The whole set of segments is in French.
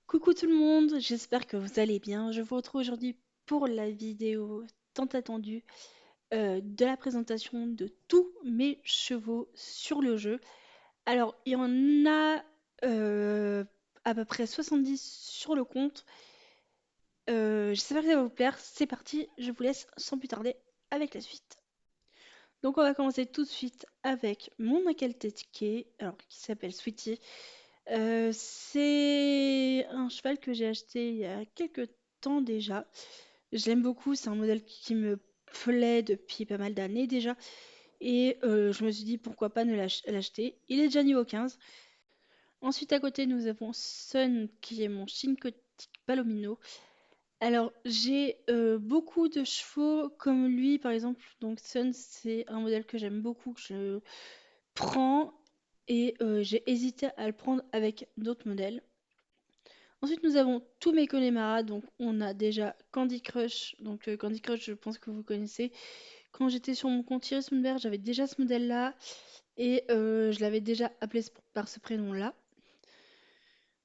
Coucou tout le monde, j'espère que vous allez bien. Je vous retrouve aujourd'hui pour la vidéo tant attendue de la présentation de tous mes chevaux sur le jeu. Alors, il y en a à peu près 70 sur le compte. J'espère que ça va vous plaire. C'est parti, je vous laisse sans plus tarder avec la suite. Donc, on va commencer tout de suite avec mon Akeltetke, alors qui s'appelle Sweetie. C'est un cheval que j'ai acheté il y a quelques temps déjà. Je l'aime beaucoup, c'est un modèle qui me plaît depuis pas mal d'années déjà. Et je me suis dit pourquoi pas ne l'acheter. Il est déjà niveau 15. Ensuite à côté nous avons Sun qui est mon Shinkotik Palomino. Alors j'ai beaucoup de chevaux comme lui par exemple. Donc Sun c'est un modèle que j'aime beaucoup, que je prends. Et j'ai hésité à le prendre avec d'autres modèles. Ensuite, nous avons tous mes Connemara. Donc, on a déjà Candy Crush. Donc, Candy Crush, je pense que vous connaissez. Quand j'étais sur mon compte Iris Moonberg, j'avais déjà ce modèle-là. Et je l'avais déjà appelé par ce prénom-là.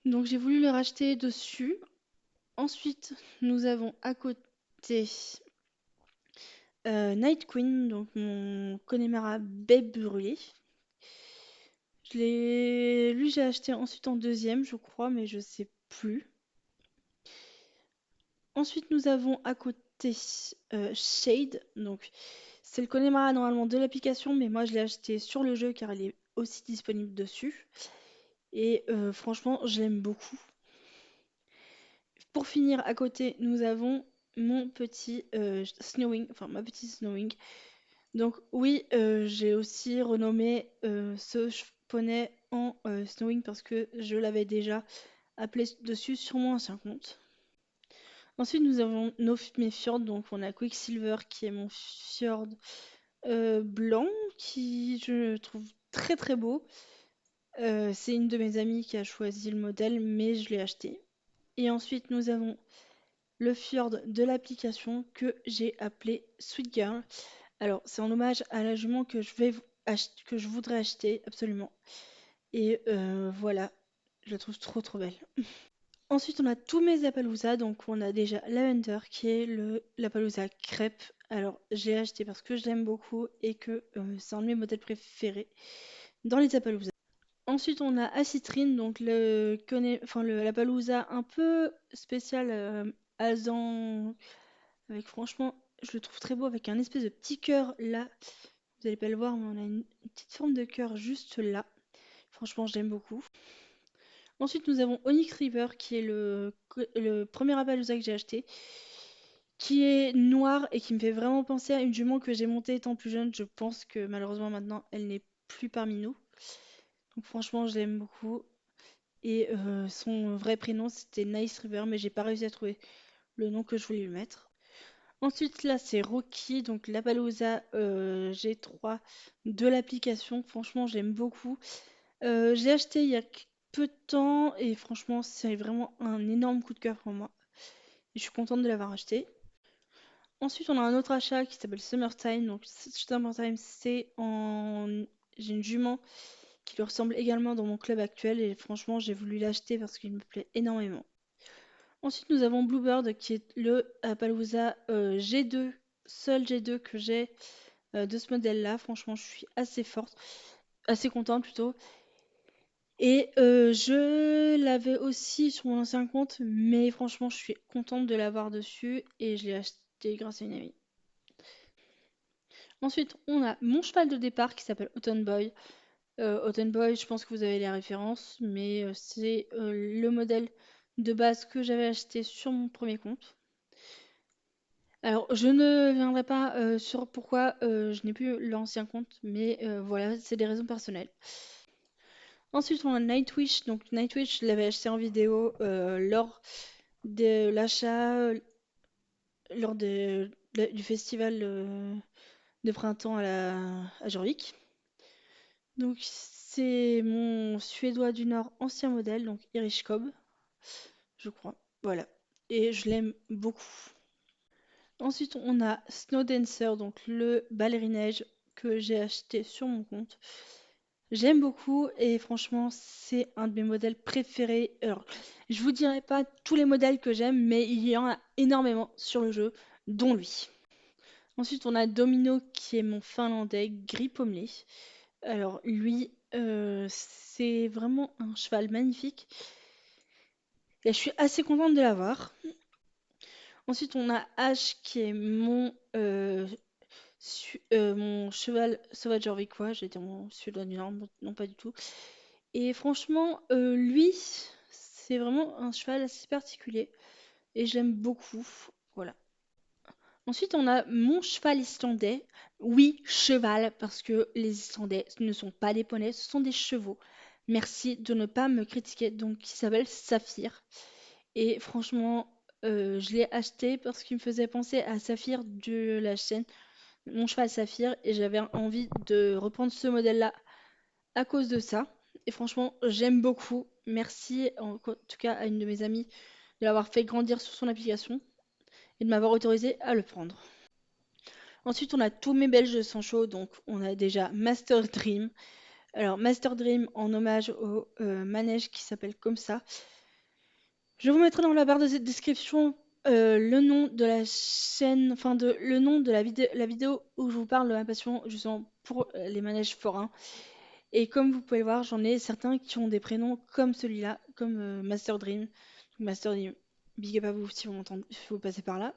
Donc, j'ai voulu le racheter dessus. Ensuite, nous avons à côté Night Queen. Donc, mon Connemara Babe Brûlée. Lui, j'ai acheté ensuite en deuxième, je crois, mais je sais plus. Ensuite, nous avons à côté Shade. Donc, c'est le Connemara normalement de l'application, mais moi je l'ai acheté sur le jeu car il est aussi disponible dessus. Et franchement, je l'aime beaucoup. Pour finir, à côté, nous avons mon petit Snowing, enfin ma petite Snowing. Donc oui, j'ai aussi renommé ce poney en Snowing parce que je l'avais déjà appelé dessus sur mon ancien compte. Ensuite, nous avons mes fjords. Donc, on a Quicksilver qui est mon fjord blanc qui je trouve très très beau. C'est une de mes amies qui a choisi le modèle, mais je l'ai acheté. Et ensuite, nous avons le fjord de l'application que j'ai appelé Sweet Girl. Alors, c'est en hommage à la jument que que je voudrais acheter absolument. Et voilà, je la trouve trop trop belle. Ensuite, on a tous mes Appaloosa. Donc, on a déjà Lavender qui est l'Appaloosa crêpe. Alors, j'ai acheté parce que je l'aime beaucoup et que c'est un de mes modèles préférés dans les Appaloosa. Ensuite, on a Acitrine, donc l'Appaloosa un peu spécial Azan. Avec franchement, je le trouve très beau avec un espèce de petit cœur là. Vous allez pas le voir, mais on a une petite forme de cœur juste là. Franchement, je l'aime beaucoup. Ensuite, nous avons Onyx River, qui est le premier Appaloosa que j'ai acheté, qui est noir et qui me fait vraiment penser à une jument que j'ai montée étant plus jeune. Je pense que malheureusement maintenant, elle n'est plus parmi nous. Donc franchement, je l'aime beaucoup. Et son vrai prénom, c'était Nice River, mais j'ai pas réussi à trouver le nom que je voulais lui mettre. Ensuite, là, c'est Rocky, donc l'Appaloosa G3 de l'application. Franchement, j'aime beaucoup. Je l'ai acheté il y a peu de temps et franchement, c'est vraiment un énorme coup de cœur pour moi. Et je suis contente de l'avoir acheté. Ensuite, on a un autre achat qui s'appelle Summertime. Donc, Summertime, j'ai une jument qui lui ressemble également dans mon club actuel et franchement, j'ai voulu l'acheter parce qu'il me plaît énormément. Ensuite, nous avons Bluebird qui est le Appaloosa G2, seul G2 que j'ai de ce modèle-là. Franchement, je suis assez contente plutôt. Et je l'avais aussi sur mon ancien compte, mais franchement, je suis contente de l'avoir dessus et je l'ai acheté grâce à une amie. Ensuite, on a mon cheval de départ qui s'appelle Autumn Boy. Autumn Boy, je pense que vous avez les références, mais c'est le modèle de base que j'avais acheté sur mon premier compte. Alors, je ne viendrai pas sur pourquoi je n'ai plus l'ancien compte, mais voilà, c'est des raisons personnelles. Ensuite, on a Nightwish. Donc, Nightwish, je l'avais acheté en vidéo lors de l'achat, du festival de printemps à Jorvik. Donc, c'est mon Suédois du Nord ancien modèle, donc Irish Cobb, je crois. Voilà. Et je l'aime beaucoup. Ensuite, on a Snow Dancer, donc le ballerina-neige que j'ai acheté sur mon compte. J'aime beaucoup et franchement, c'est un de mes modèles préférés. Alors, je vous dirai pas tous les modèles que j'aime, mais il y en a énormément sur le jeu, dont lui. Ensuite, on a Domino qui est mon finlandais gris pommelé. Alors, lui, c'est vraiment un cheval magnifique et je suis assez contente de l'avoir. Ensuite, on a H qui est mon cheval sauvage quoi. J'ai dit mon suédois du Nord, non pas du tout. Et franchement, lui, c'est vraiment un cheval assez particulier et j'aime beaucoup. Voilà. Ensuite, on a mon cheval islandais. Oui, cheval, parce que les Islandais ne sont pas des poneys, ce sont des chevaux. Merci de ne pas me critiquer. Donc, il s'appelle Saphir. Et franchement, je l'ai acheté parce qu'il me faisait penser à Saphir de la chaîne Mon cheval Saphir. Et j'avais envie de reprendre ce modèle-là à cause de ça. Et franchement, j'aime beaucoup. Merci en tout cas à une de mes amies de l'avoir fait grandir sur son application et de m'avoir autorisé à le prendre. Ensuite, on a tous mes Belges de Sancho. Donc, on a déjà Master Dream. Alors, Master Dream en hommage au manège qui s'appelle comme ça. Je vous mettrai dans la barre de description le nom de la chaîne, enfin le nom de la vidéo où je vous parle de ma passion justement pour les manèges forains. Et comme vous pouvez voir, j'en ai certains qui ont des prénoms comme celui-là, comme Master Dream. Master Dream, big up à vous si vous m'entendez, si vous passez par là.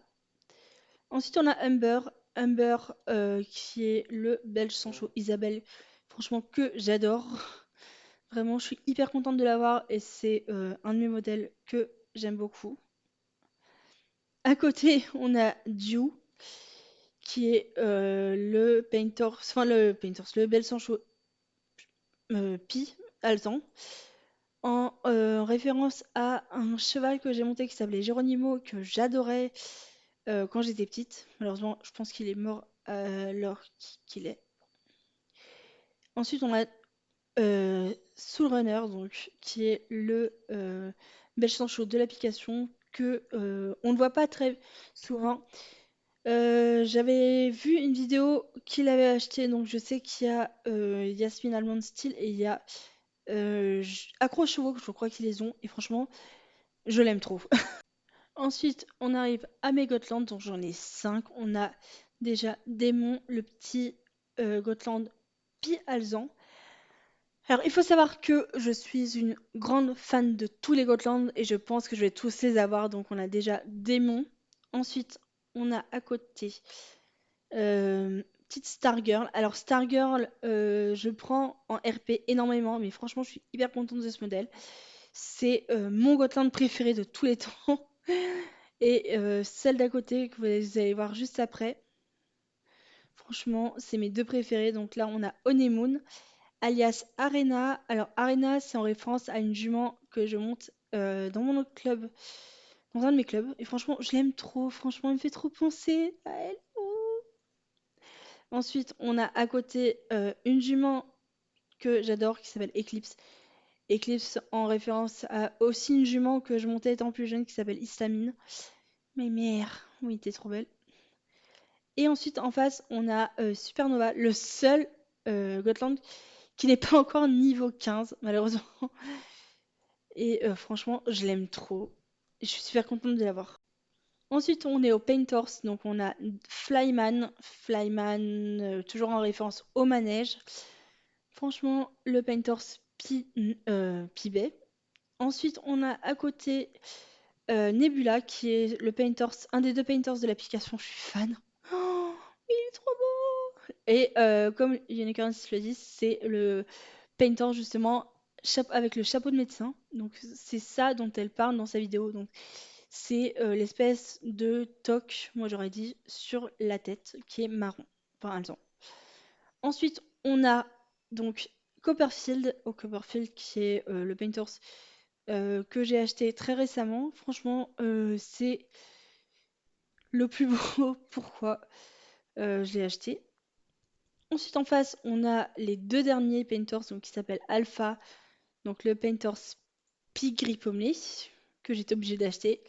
Ensuite, on a Humber. Humber, qui est le belge Sancho Isabelle. Franchement, que j'adore. Vraiment, je suis hyper contente de l'avoir et c'est un de mes modèles que j'aime beaucoup. À côté, on a Dew, qui est le belge Sancho Pi Altan. En référence à un cheval que j'ai monté qui s'appelait Geronimo, que j'adorais quand j'étais petite. Malheureusement, je pense qu'il est mort à l'heure qu'il est. Ensuite, on a Soul Runner, donc, qui est le belge sans chaud de l'application, que on ne voit pas très souvent. J'avais vu une vidéo qu'il avait acheté, donc je sais qu'il y a Yasmine Almond Style et il y a Accro Chevaux, je crois qu'ils les ont, et franchement, je l'aime trop. Ensuite, on arrive à mes Gotland, donc j'en ai 5. On a déjà Démon, le petit Gotland Pi Alzan. Alors, il faut savoir que je suis une grande fan de tous les Gotland et je pense que je vais tous les avoir. Donc, on a déjà Démon. Ensuite, on a à côté petite Stargirl. Alors, Stargirl, je prends en RP énormément, mais franchement, je suis hyper contente de ce modèle. C'est mon Gotland préféré de tous les temps. Et celle d'à côté que vous allez voir juste après. Franchement, c'est mes deux préférés. Donc là, on a Honeymoon, alias Arena. Alors, Arena, c'est en référence à une jument que je monte dans mon autre club, dans un de mes clubs. Et franchement, je l'aime trop. Franchement, elle me fait trop penser à elle. Oh. Ensuite, on a à côté une jument que j'adore qui s'appelle Eclipse. Eclipse en référence à aussi une jument que je montais étant plus jeune qui s'appelle Histamine. Mais mère, oui, t'es trop belle. Et ensuite, en face, on a Supernova, le seul Gotland qui n'est pas encore niveau 15, malheureusement. Et franchement, je l'aime trop. Et je suis super contente de l'avoir. Ensuite, on est au Painters, donc on a Flyman. Flyman, toujours en référence au manège. Franchement, le Painters Pibet. Ensuite, on a à côté Nebula, qui est le Painters, un des deux Painters de l'application. Je suis fan. Oh, il est trop beau! Et comme Unicorns le dit, c'est le painter justement avec le chapeau de médecin. Donc c'est ça dont elle parle dans sa vidéo. Donc c'est l'espèce de toque, moi j'aurais dit, sur la tête qui est marron. Enfin, un Ensuite, on a donc Copperfield, Copperfield qui est le painter que j'ai acheté très récemment. Franchement, c'est le plus beau. Pourquoi je l'ai acheté? Ensuite, en face, on a les deux derniers painters donc, qui s'appellent Alpha, donc le Painters Pig Gris que j'étais obligée d'acheter,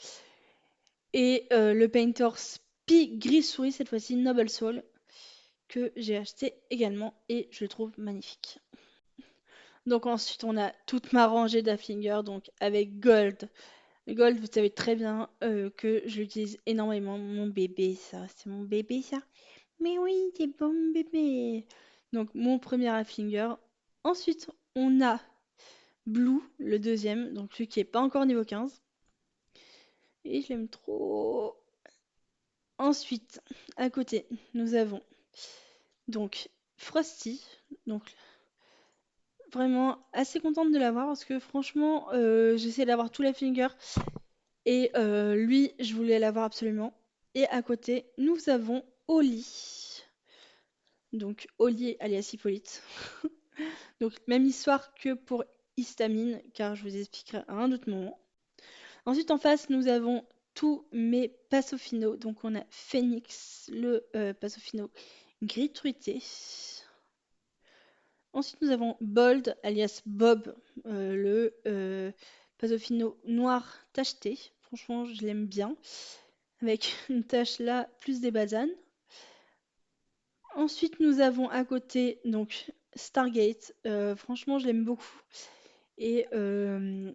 et le Painters Pig Gris Souris, cette fois-ci Noble Soul, que j'ai acheté également et je le trouve magnifique. Donc ensuite, on a toute ma rangée d'Haflinger, donc avec Gold. Gold, vous savez très bien que je l'utilise énormément. Mon bébé, ça, c'est mon bébé, ça. Mais oui, c'est bon, mon bébé. Donc mon premier Haflinger. Ensuite, on a Blue, le deuxième, donc celui qui est pas encore niveau 15. Et je l'aime trop. Ensuite, à côté, nous avons donc Frosty. Donc vraiment assez contente de l'avoir parce que franchement, j'essaie d'avoir tous les fingers et lui, je voulais l'avoir absolument. Et à côté, nous avons Oli. Donc Oli alias Hippolyte. Donc même histoire que pour Histamine, car je vous expliquerai à un autre moment. Ensuite, en face, nous avons tous mes Passofino. Donc on a Phoenix, le Passofino gris truité. Ensuite, nous avons Bold, alias Bob, le Pasofino noir tacheté. Franchement, je l'aime bien. Avec une tache là, plus des basanes. Ensuite, nous avons à côté donc Stargate. Franchement, je l'aime beaucoup. Et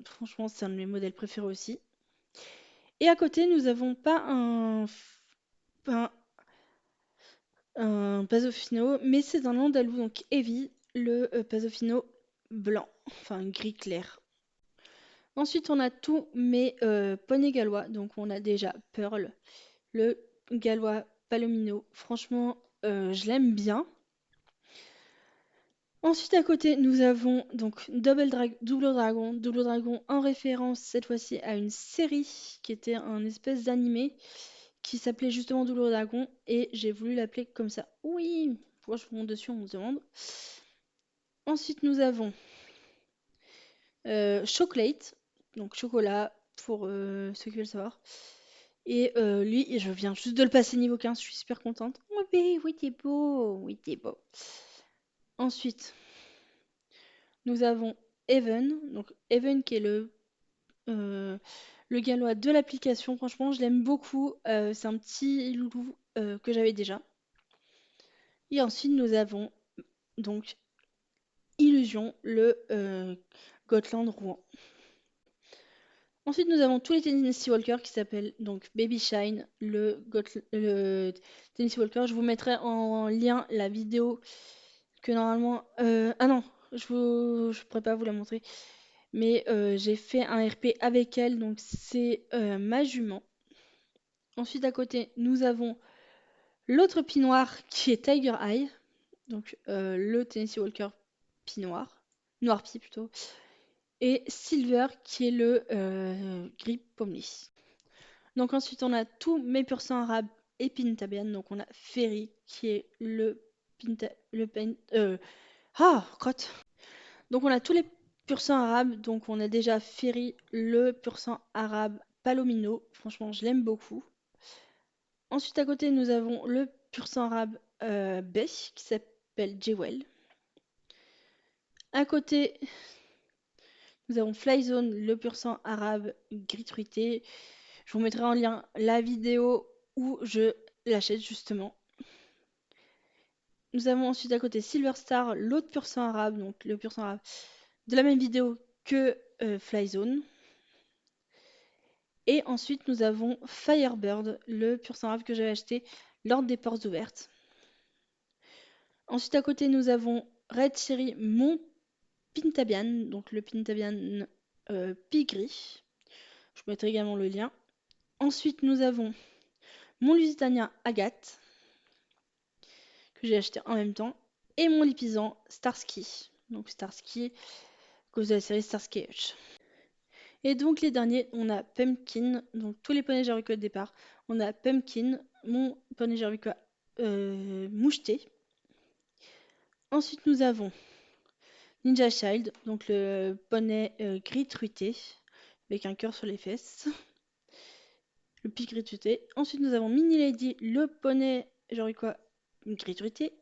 franchement, c'est un de mes modèles préférés aussi. Et à côté, nous avons pas un Pasofino, mais c'est un Andalou, donc Heavy, le Pasofino blanc, enfin gris clair. Ensuite, on a tous mes poneys gallois. Donc, on a déjà Pearl, le gallois Palomino. Franchement, je l'aime bien. Ensuite, à côté, nous avons donc Double Dragon en référence cette fois-ci à une série qui était un espèce d'animé qui s'appelait justement Double Dragon et j'ai voulu l'appeler comme ça. Oui, pourquoi je monte dessus, on se demande. Ensuite, nous avons Chocolate, donc chocolat pour ceux qui veulent savoir. Et lui, je viens juste de le passer niveau 15, je suis super contente. Oh, mais oui, t'es beau, oui, t'es beau. Ensuite, nous avons Even, donc Even qui est le gallois de l'application. Franchement, je l'aime beaucoup. C'est un petit loulou que j'avais déjà. Et ensuite, nous avons donc Illusion, le Gotland Rouen. Ensuite, nous avons tous les Tennessee Walker qui s'appellent donc Baby Shine, le Tennessee Walker. Je vous mettrai en lien la vidéo que normalement. Ah non, je pourrais pas vous la montrer. Mais j'ai fait un RP avec elle, donc c'est ma jument. Ensuite, à côté, nous avons l'autre Noir qui est Tiger Eye, donc le Tennessee Walker Noir, Noir Pie plutôt. Et Silver qui est le gris Pommeley. Donc ensuite on a tous mes pur sang arabes et Pintabian. Donc on a Ferry qui est le crotte. Donc on a tous les pur sang arabes. Donc on a déjà Ferry, le pur sang arabe Palomino. Franchement je l'aime beaucoup. Ensuite à côté nous avons le pur sang arabe Bech qui s'appelle Jewel. À côté nous avons Flyzone, le pur sang arabe gris truité. Je vous mettrai en lien la vidéo où je l'achète justement. Nous avons ensuite à côté Silver Star, l'autre pur sang arabe, donc le pur sang arabe de la même vidéo que Flyzone. Et ensuite nous avons Firebird, le pur sang arabe que j'avais acheté lors des portes ouvertes. Ensuite à côté nous avons Red Cherry, mon Pintabian, donc le Pintabian Pigris. Je vous mettrai également le lien. Ensuite nous avons mon Lusitanien Agathe, que j'ai acheté en même temps, et mon lipisant Starsky. Donc Starsky, à cause de la série Starsky Hutch. Et donc les derniers, on a Pumpkin, donc tous les poneys Jericho de départ. On a Pumpkin, mon poney Jericho moucheté. Ensuite nous avons Ninja Child, donc le poney gris truité, avec un cœur sur les fesses. Le pic gris truité. Ensuite nous avons Mini Lady, le poney Jericho gris truité.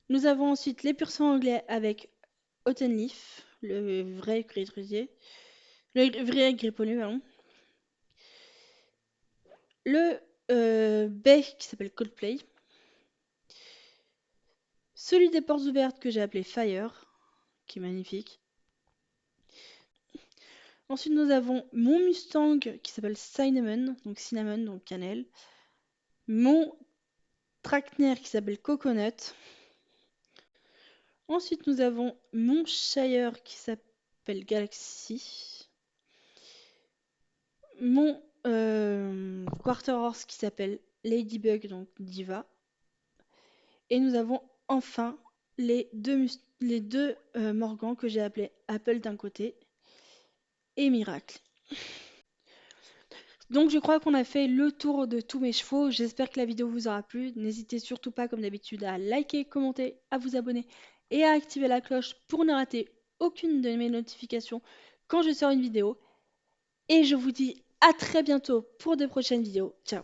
Nous avons ensuite les pur sang anglais avec Autumnleaf, le vrai gris truité. Le vrai gris poney, pardon. Le bec qui s'appelle Coldplay. Celui des portes ouvertes que j'ai appelé Fire. qui est magnifique. Ensuite, nous avons mon Mustang qui s'appelle Cinnamon, donc cannelle. Mon Trakehner qui s'appelle Coconut. Ensuite, nous avons mon Shire qui s'appelle Galaxy. Mon Quarter Horse qui s'appelle Ladybug, donc Diva. Et nous avons enfin les deux Morgans que j'ai appelés Apple d'un côté et Miracle. Donc je crois qu'on a fait le tour de tous mes chevaux. J'espère que la vidéo vous aura plu. N'hésitez surtout pas, comme d'habitude, à liker, commenter, à vous abonner et à activer la cloche pour ne rater aucune de mes notifications quand je sors une vidéo. Et je vous dis à très bientôt pour de prochaines vidéos. Ciao!